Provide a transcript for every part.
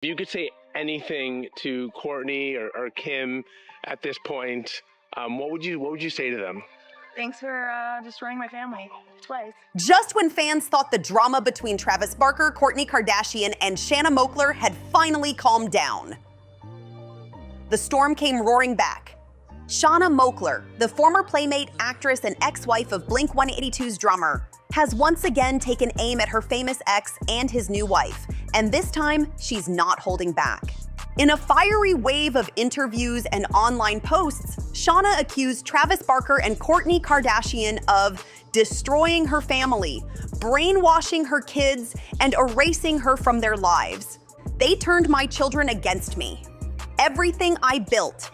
If you could say anything to Kourtney or Kim at this point, what would you say to them? Thanks for destroying my family twice. Just when fans thought the drama between Travis Barker, Kourtney Kardashian, and Shana Moakler had finally calmed down, the storm came roaring back. Shana Moakler, the former Playmate, actress, and ex-wife of Blink-182's drummer, has once again taken aim at her famous ex and his new wife, and this time, she's not holding back. In a fiery wave of interviews and online posts, Shana accused Travis Barker and Kourtney Kardashian of destroying her family, brainwashing her kids, and erasing her from their lives. They turned my children against me. Everything I built,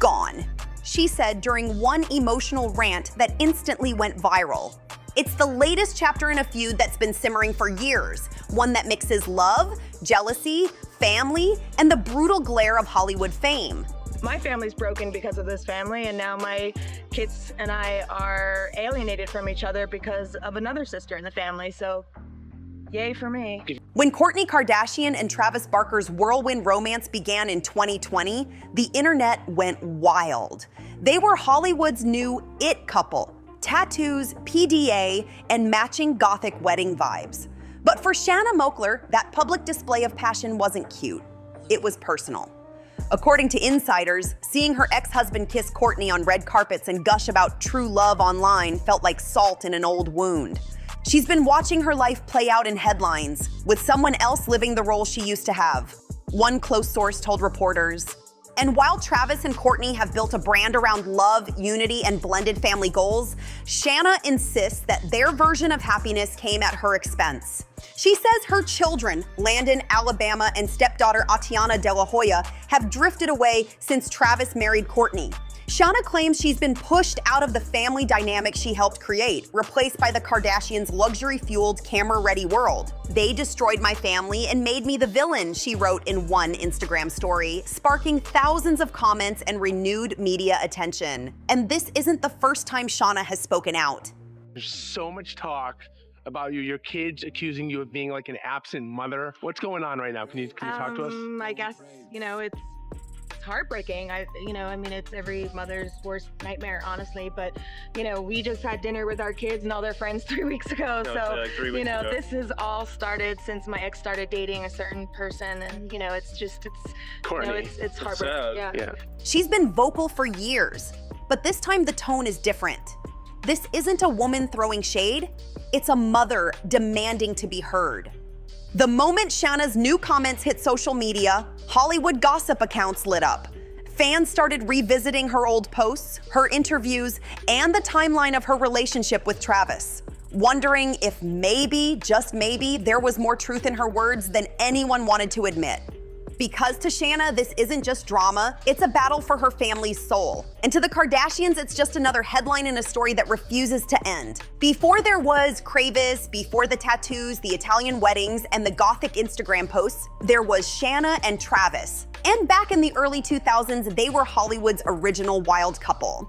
gone, she said during one emotional rant that instantly went viral. It's the latest chapter in a feud that's been simmering for years, one that mixes love, jealousy, family, and the brutal glare of Hollywood fame. My family's broken because of this family, and now my kids and I are alienated from each other because of another sister in the family, so yay for me. When Kourtney Kardashian and Travis Barker's whirlwind romance began in 2020, the internet went wild. They were Hollywood's new it couple. Tattoos, PDA, and matching gothic wedding vibes. But for Shana Moakler, that public display of passion wasn't cute. It was personal. According to insiders, seeing her ex-husband kiss Kourtney on red carpets and gush about true love online felt like salt in an old wound. She's been watching her life play out in headlines, with someone else living the role she used to have. One close source told reporters. And while Travis and Kourtney have built a brand around love, unity, and blended family goals, Shana insists that their version of happiness came at her expense. She says her children, Landon, Alabama, and stepdaughter Atiana De La Hoya, have drifted away since Travis married Kourtney. Shana claims she's been pushed out of the family dynamic she helped create, replaced by the Kardashians' luxury-fueled, camera-ready world. They destroyed my family and made me the villain, she wrote in one Instagram story, sparking thousands of comments and renewed media attention. And this isn't the first time Shana has spoken out. There's so much talk about your kids accusing you of being like an absent mother. What's going on right now? Can you talk to us? I guess, it's heartbreaking. It's every mother's worst nightmare, honestly. But, we just had dinner with our kids and all their friends 3 weeks ago. Like 3 weeks ago. This has all started since my ex started dating a certain person. And, Kourtney. It's heartbreaking. Yeah. She's been vocal for years, but this time the tone is different. This isn't a woman throwing shade, it's a mother demanding to be heard. The moment Shana's new comments hit social media, Hollywood gossip accounts lit up. Fans started revisiting her old posts, her interviews, and the timeline of her relationship with Travis, wondering if maybe, just maybe, there was more truth in her words than anyone wanted to admit. Because to Shana, this isn't just drama, it's a battle for her family's soul. And to the Kardashians, it's just another headline in a story that refuses to end. Before there was Kravis, before the tattoos, the Italian weddings, and the gothic Instagram posts, there was Shana and Travis. And back in the early 2000s, they were Hollywood's original wild couple.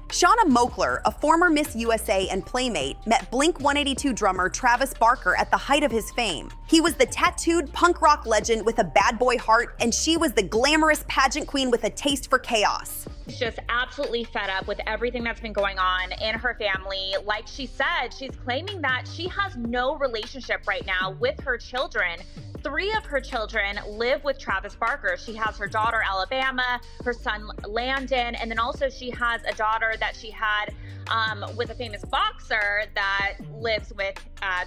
Shana Moakler, a former Miss USA and Playmate, met Blink-182 drummer Travis Barker at the height of his fame. He was the tattooed punk rock legend with a bad boy heart, and she was the glamorous pageant queen with a taste for chaos. She's just absolutely fed up with everything that's been going on in her family. Like she said, she's claiming that she has no relationship right now with her children. 3 of her children live with Travis Barker. She has her daughter, Alabama, her son, Landon, and then also she has a daughter that she had with a famous boxer that lives with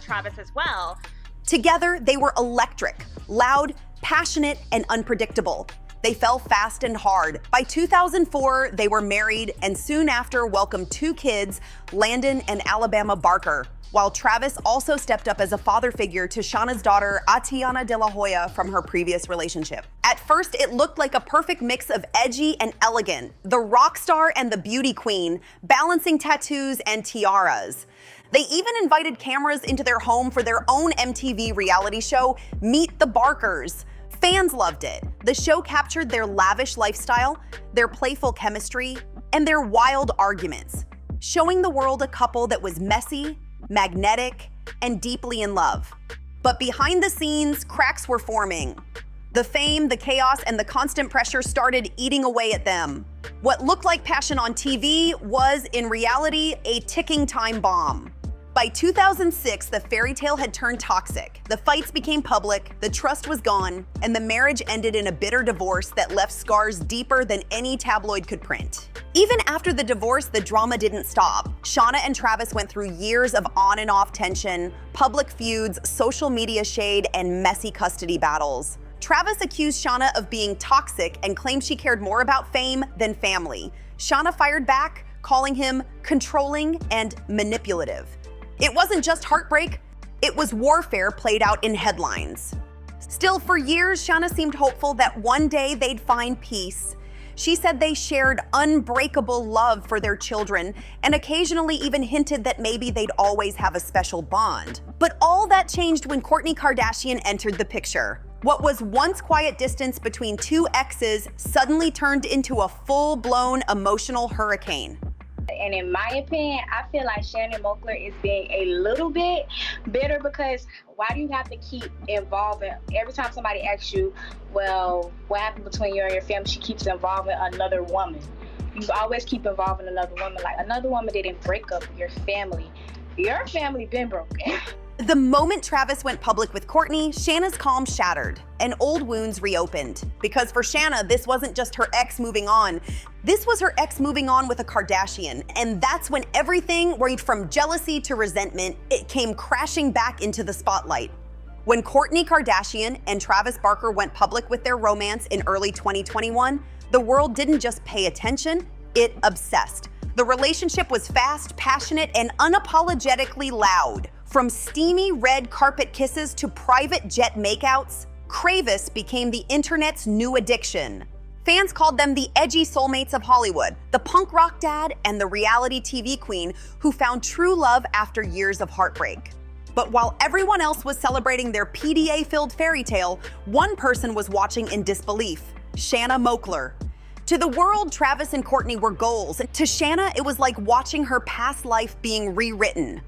Travis as well. Together, they were electric, loud, passionate, and unpredictable. They fell fast and hard. By 2004, they were married and soon after welcomed 2 kids, Landon and Alabama Barker, while Travis also stepped up as a father figure to Shana's daughter, Atiana De La Hoya, from her previous relationship. At first, it looked like a perfect mix of edgy and elegant, the rock star and the beauty queen, balancing tattoos and tiaras. They even invited cameras into their home for their own MTV reality show, Meet the Barkers. Fans loved it. The show captured their lavish lifestyle, their playful chemistry, and their wild arguments, showing the world a couple that was messy, magnetic, and deeply in love. But behind the scenes, cracks were forming. The fame, the chaos, and the constant pressure started eating away at them. What looked like passion on TV was, in reality, a ticking time bomb. By 2006, the fairy tale had turned toxic. The fights became public, the trust was gone, and the marriage ended in a bitter divorce that left scars deeper than any tabloid could print. Even after the divorce, the drama didn't stop. Shana and Travis went through years of on and off tension, public feuds, social media shade, and messy custody battles. Travis accused Shana of being toxic and claimed she cared more about fame than family. Shana fired back, calling him controlling and manipulative. It wasn't just heartbreak, it was warfare played out in headlines. Still, for years, Shana seemed hopeful that one day they'd find peace. She said they shared unbreakable love for their children and occasionally even hinted that maybe they'd always have a special bond. But all that changed when Kourtney Kardashian entered the picture. What was once quiet distance between two exes suddenly turned into a full-blown emotional hurricane. And in my opinion, I feel like Shannon Moakler is being a little bit bitter because why do you have to keep involving? Every time somebody asks you, well, what happened between you and your family, she keeps involving another woman. You always keep involving another woman. Like, another woman didn't break up your family. Your family been broken. The moment Travis went public with Kourtney, Shana's calm shattered and old wounds reopened. Because for Shana, this wasn't just her ex moving on. This was her ex moving on with a Kardashian. And that's when everything, right from jealousy to resentment, it came crashing back into the spotlight. When Kourtney Kardashian and Travis Barker went public with their romance in early 2021, the world didn't just pay attention, it obsessed. The relationship was fast, passionate, and unapologetically loud. From steamy red carpet kisses to private jet makeouts, Kravis became the internet's new addiction. Fans called them the edgy soulmates of Hollywood, the punk rock dad and the reality TV queen who found true love after years of heartbreak. But while everyone else was celebrating their PDA-filled fairy tale, one person was watching in disbelief: Shana Moakler. To the world, Travis and Kourtney were goals. To Shana, it was like watching her past life being rewritten,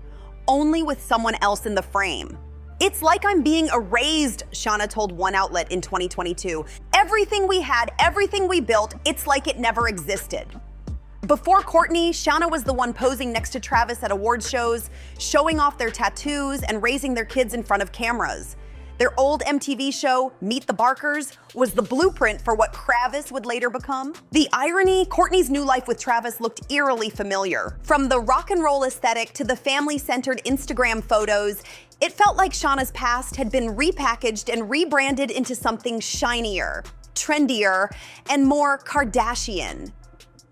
only with someone else in the frame. "It's like I'm being erased," Shana told one outlet in 2022. "Everything we had, everything we built, it's like it never existed." Before Kourtney, Shana was the one posing next to Travis at awards shows, showing off their tattoos and raising their kids in front of cameras. Their old MTV show, Meet the Barkers, was the blueprint for what Kravis would later become. The irony, Kourtney's new life with Travis looked eerily familiar. From the rock and roll aesthetic to the family-centered Instagram photos, it felt like Shana's past had been repackaged and rebranded into something shinier, trendier, and more Kardashian.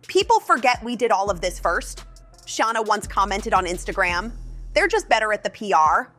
"People forget we did all of this first," Shana once commented on Instagram. "They're just better at the PR."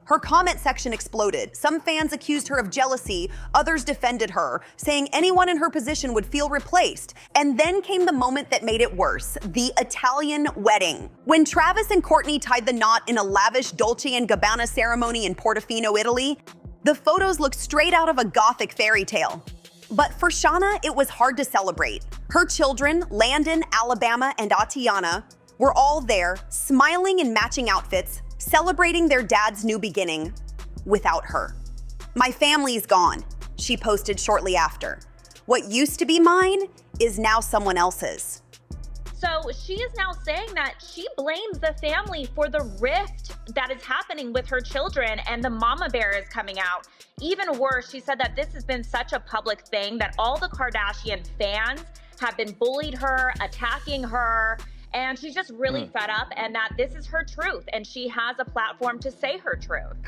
Her comment section exploded. Some fans accused her of jealousy, others defended her, saying anyone in her position would feel replaced. And then came the moment that made it worse: the Italian wedding. When Travis and Kourtney tied the knot in a lavish Dolce & Gabbana ceremony in Portofino, Italy, the photos looked straight out of a gothic fairy tale. But for Shana, it was hard to celebrate. Her children, Landon, Alabama, and Atiana, were all there, smiling in matching outfits, celebrating their dad's new beginning without her. "My family's gone," she posted shortly after. "What used to be mine is now someone else's." So she is now saying that she blames the family for the rift that is happening with her children, and the mama bear is coming out. Even worse, she said that this has been such a public thing that all the Kardashian fans have been bullied her, attacking her, and she's just really fed up, and that this is her truth and she has a platform to say her truth.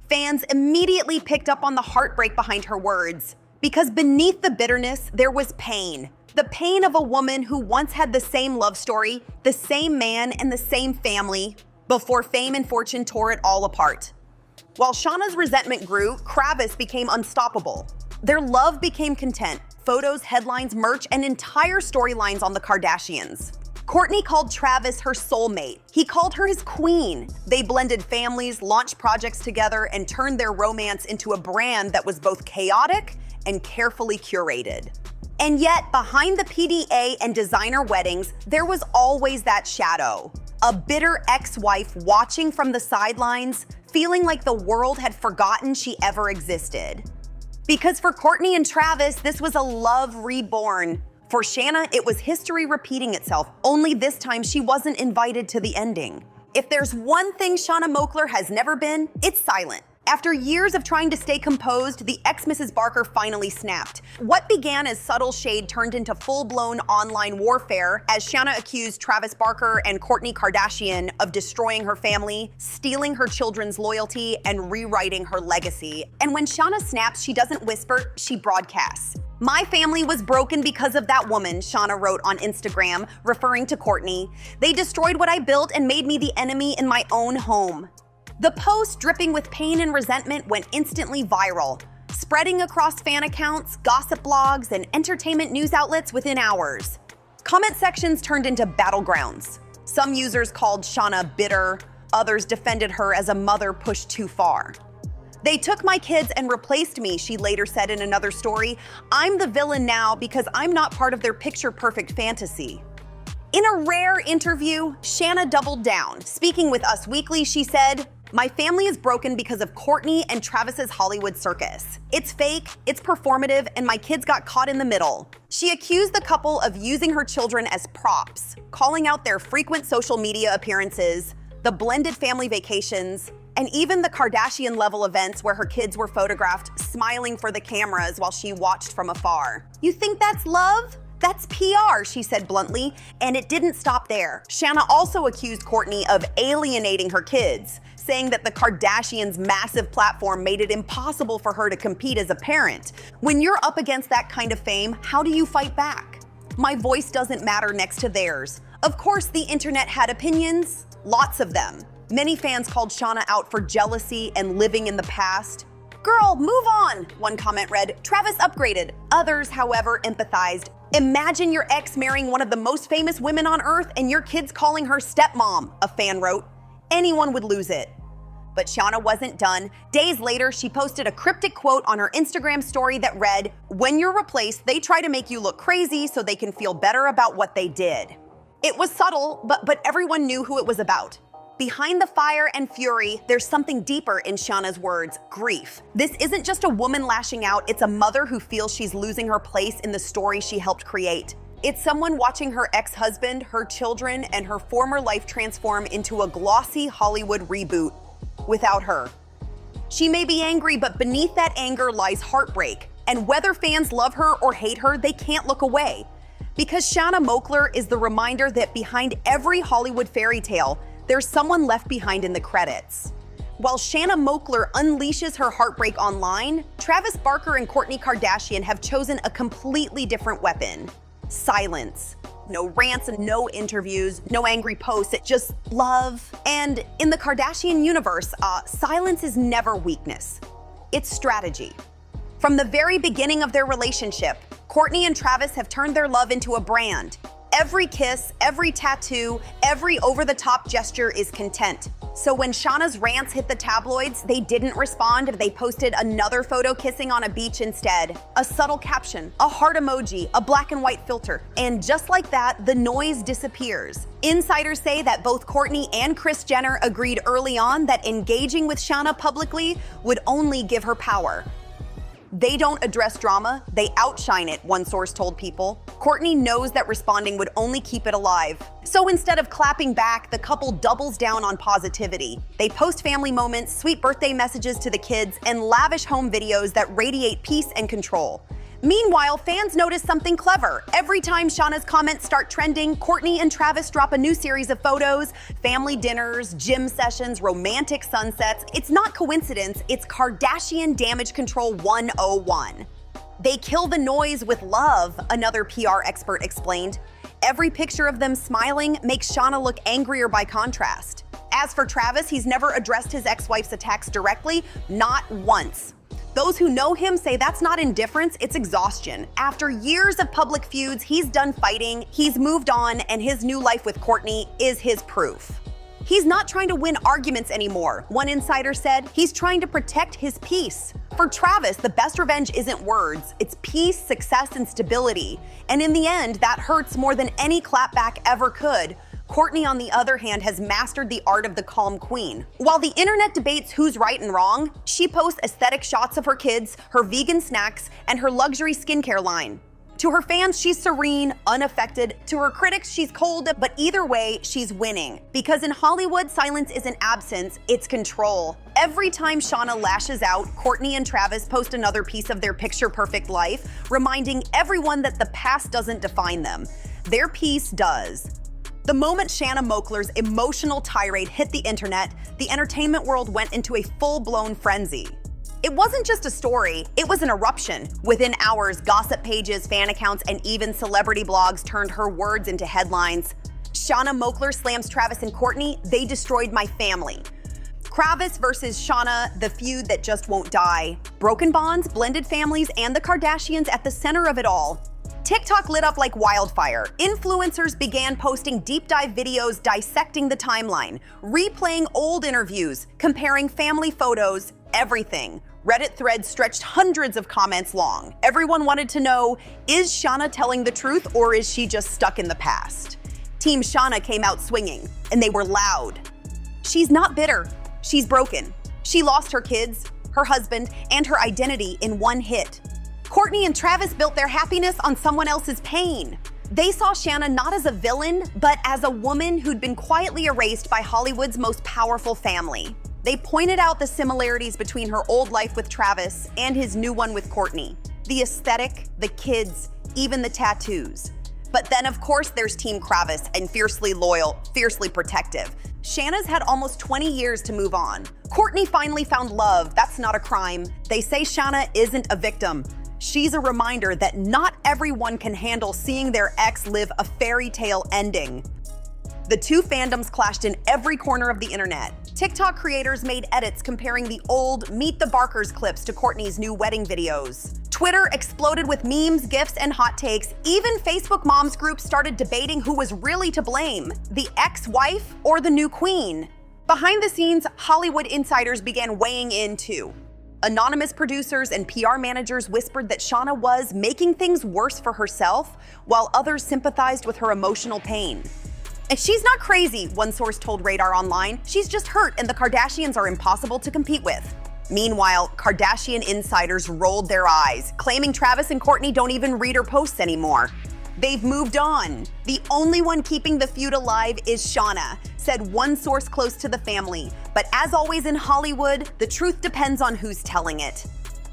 Fans immediately picked up on the heartbreak behind her words, because beneath the bitterness, there was pain. The pain of a woman who once had the same love story, the same man, and the same family, before fame and fortune tore it all apart. While Shana's resentment grew, Kravis became unstoppable. Their love became content. Photos, headlines, merch, and entire storylines on the Kardashians. Kourtney called Travis her soulmate. He called her his queen. They blended families, launched projects together, and turned their romance into a brand that was both chaotic and carefully curated. And yet, behind the PDA and designer weddings, there was always that shadow. A bitter ex-wife watching from the sidelines, feeling like the world had forgotten she ever existed. Because for Kourtney and Travis, this was a love reborn. For Shana, it was history repeating itself, only this time she wasn't invited to the ending. If there's one thing Shana Moakler has never been, it's silent. After years of trying to stay composed, the ex-Mrs. Barker finally snapped. What began as subtle shade turned into full-blown online warfare as Shana accused Travis Barker and Kourtney Kardashian of destroying her family, stealing her children's loyalty, and rewriting her legacy. And when Shana snaps, she doesn't whisper, she broadcasts. "My family was broken because of that woman," Shana wrote on Instagram, referring to Kourtney. "They destroyed what I built and made me the enemy in my own home." The post, dripping with pain and resentment, went instantly viral, spreading across fan accounts, gossip blogs, and entertainment news outlets within hours. Comment sections turned into battlegrounds. Some users called Shana bitter, others defended her as a mother pushed too far. "They took my kids and replaced me," she later said in another story. "I'm the villain now because I'm not part of their picture-perfect fantasy." In a rare interview, Shana doubled down. Speaking with Us Weekly, she said, "My family is broken because of Kourtney and Travis's Hollywood circus. It's fake, it's performative, and my kids got caught in the middle." She accused the couple of using her children as props, calling out their frequent social media appearances, the blended family vacations, and even the Kardashian-level events where her kids were photographed smiling for the cameras while she watched from afar. "You think that's love? That's PR," she said bluntly, and it didn't stop there. Shana also accused Kourtney of alienating her kids, saying that the Kardashians' massive platform made it impossible for her to compete as a parent. When you're up against that kind of fame, how do you fight back? "My voice doesn't matter next to theirs." Of course, the internet had opinions, lots of them. Many fans called Shana out for jealousy and living in the past. "Girl, move on," one comment read. "Travis upgraded." Others, however, empathized. "Imagine your ex marrying one of the most famous women on earth and your kids calling her stepmom," a fan wrote. Anyone would lose it. But Shana wasn't done. Days later, she posted a cryptic quote on her Instagram story that read, "When you're replaced, they try to make you look crazy so they can feel better about what they did." It was subtle, but everyone knew who it was about. Behind the fire and fury, there's something deeper in Shana's words: grief. This isn't just a woman lashing out, it's a mother who feels she's losing her place in the story she helped create. It's someone watching her ex-husband, her children, and her former life transform into a glossy Hollywood reboot without her. She may be angry, but beneath that anger lies heartbreak. And whether fans love her or hate her, they can't look away. Because Shana Moakler is the reminder that behind every Hollywood fairy tale, there's someone left behind in the credits. While Shana Moakler unleashes her heartbreak online, Travis Barker and Kourtney Kardashian have chosen a completely different weapon: silence. No rants and no interviews, no angry posts, it's just love. And in the Kardashian universe, silence is never weakness. It's strategy. From the very beginning of their relationship, Kourtney and Travis have turned their love into a brand. Every kiss, every tattoo, every over-the-top gesture is content. So when Shana's rants hit the tabloids, they didn't respond. They posted another photo kissing on a beach instead. A subtle caption, a heart emoji, a black and white filter. And just like that, the noise disappears. Insiders say that both Kourtney and Kris Jenner agreed early on that engaging with Shana publicly would only give her power. They don't address drama, they outshine it, one source told People. Kourtney knows that responding would only keep it alive. So instead of clapping back, the couple doubles down on positivity. They post family moments, sweet birthday messages to the kids, and lavish home videos that radiate peace and control. Meanwhile, fans notice something clever. Every time Shana's comments start trending, Kourtney and Travis drop a new series of photos, family dinners, gym sessions, romantic sunsets. It's not coincidence, it's Kardashian damage control 101. They kill the noise with love, another PR expert explained. Every picture of them smiling makes Shana look angrier by contrast. As for Travis, he's never addressed his ex-wife's attacks directly, not once. Those who know him say that's not indifference, it's exhaustion. After years of public feuds, he's done fighting, he's moved on, and his new life with Kourtney is his proof. He's not trying to win arguments anymore, one insider said. He's trying to protect his peace. For Travis, the best revenge isn't words, it's peace, success, and stability. And in the end, that hurts more than any clapback ever could. Kourtney, on the other hand, has mastered the art of the calm queen. While the internet debates who's right and wrong, she posts aesthetic shots of her kids, her vegan snacks, and her luxury skincare line. To her fans, she's serene, unaffected. To her critics, she's cold, but either way, she's winning. Because in Hollywood, silence isn't absence, it's control. Every time Shana lashes out, Kourtney and Travis post another piece of their picture-perfect life, reminding everyone that the past doesn't define them. Their piece does. The moment Shana Moakler's emotional tirade hit the internet, the entertainment world went into a full-blown frenzy. It wasn't just a story, it was an eruption. Within hours, gossip pages, fan accounts, and even celebrity blogs turned her words into headlines. Shana Moakler slams Travis and Kourtney, they destroyed my family. Kravis versus Shana, the feud that just won't die. Broken bonds, blended families, and the Kardashians at the center of it all. TikTok lit up like wildfire. Influencers began posting deep dive videos dissecting the timeline, replaying old interviews, comparing family photos, everything. Reddit threads stretched hundreds of comments long. Everyone wanted to know, is Shana telling the truth or is she just stuck in the past? Team Shana came out swinging, and they were loud. She's not bitter, she's broken. She lost her kids, her husband, and her identity in one hit. Kourtney and Travis built their happiness on someone else's pain. They saw Shana not as a villain, but as a woman who'd been quietly erased by Hollywood's most powerful family. They pointed out the similarities between her old life with Travis and his new one with Kourtney. The aesthetic, the kids, even the tattoos. But then, of course, there's Team Kravis and fiercely loyal, fiercely protective. Shana's had almost 20 years to move on. Kourtney finally found love. That's not a crime. They say Shana isn't a victim. She's a reminder that not everyone can handle seeing their ex live a fairy tale ending. The two fandoms clashed in every corner of the internet. TikTok creators made edits comparing the old Meet the Barkers clips to Kourtney's new wedding videos. Twitter exploded with memes, GIFs, and hot takes. Even Facebook moms groups started debating who was really to blame, the ex-wife or the new queen. Behind the scenes, Hollywood insiders began weighing in too. Anonymous producers and PR managers whispered that Shana was making things worse for herself, while others sympathized with her emotional pain. And she's not crazy, one source told Radar Online. She's just hurt and the Kardashians are impossible to compete with. Meanwhile, Kardashian insiders rolled their eyes, claiming Travis and Kourtney don't even read her posts anymore. They've moved on. The only one keeping the feud alive is Shana, said one source close to the family. But as always in Hollywood, the truth depends on who's telling it.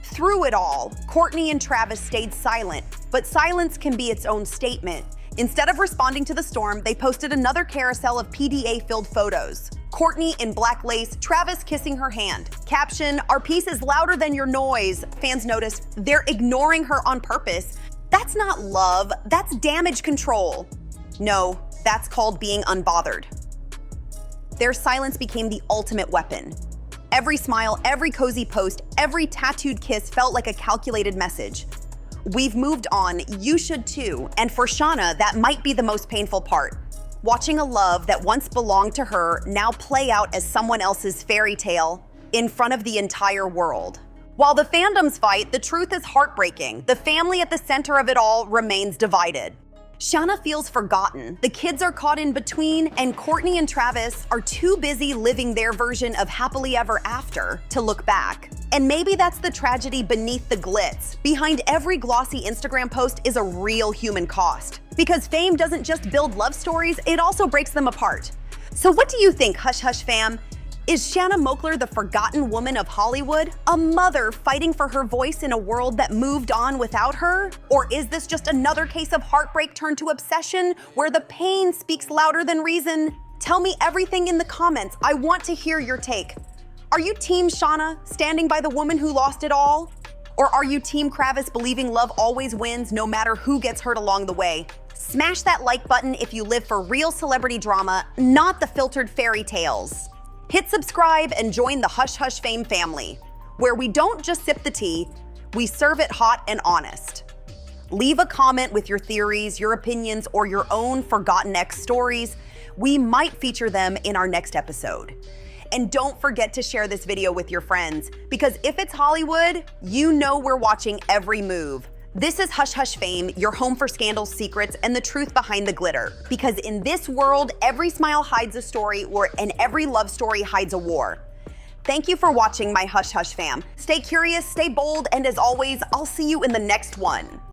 Through it all, Kourtney and Travis stayed silent, but silence can be its own statement. Instead of responding to the storm, they posted another carousel of PDA-filled photos. Kourtney in black lace, Travis kissing her hand. Caption, "Our piece is louder than your noise." Fans noticed they're ignoring her on purpose. That's not love, that's damage control. No, that's called being unbothered. Their silence became the ultimate weapon. Every smile, every cozy post, every tattooed kiss felt like a calculated message. We've moved on, you should too, and for Shana, that might be the most painful part. Watching a love that once belonged to her now play out as someone else's fairy tale in front of the entire world. While the fandoms fight, the truth is heartbreaking. The family at the center of it all remains divided. Shana feels forgotten. The kids are caught in between, and Kourtney and Travis are too busy living their version of happily ever after to look back. And maybe that's the tragedy beneath the glitz. Behind every glossy Instagram post is a real human cost. Because fame doesn't just build love stories, it also breaks them apart. So what do you think, Hush Hush fam? Is Shana Moakler the forgotten woman of Hollywood? A mother fighting for her voice in a world that moved on without her? Or is this just another case of heartbreak turned to obsession, where the pain speaks louder than reason? Tell me everything in the comments. I want to hear your take. Are you Team Shana, standing by the woman who lost it all? Or are you Team Kravis, believing love always wins no matter who gets hurt along the way? Smash that like button if you live for real celebrity drama, not the filtered fairy tales. Hit subscribe and join the Hush Hush Fame family, where we don't just sip the tea, we serve it hot and honest. Leave a comment with your theories, your opinions, or your own forgotten ex stories. We might feature them in our next episode. And don't forget to share this video with your friends, because if it's Hollywood, you know we're watching every move. This is Hush Hush Fame, your home for scandals, secrets, and the truth behind the glitter. Because in this world, every smile hides a story, and every love story hides a war. Thank you for watching, my Hush Hush fam. Stay curious, stay bold, and as always, I'll see you in the next one.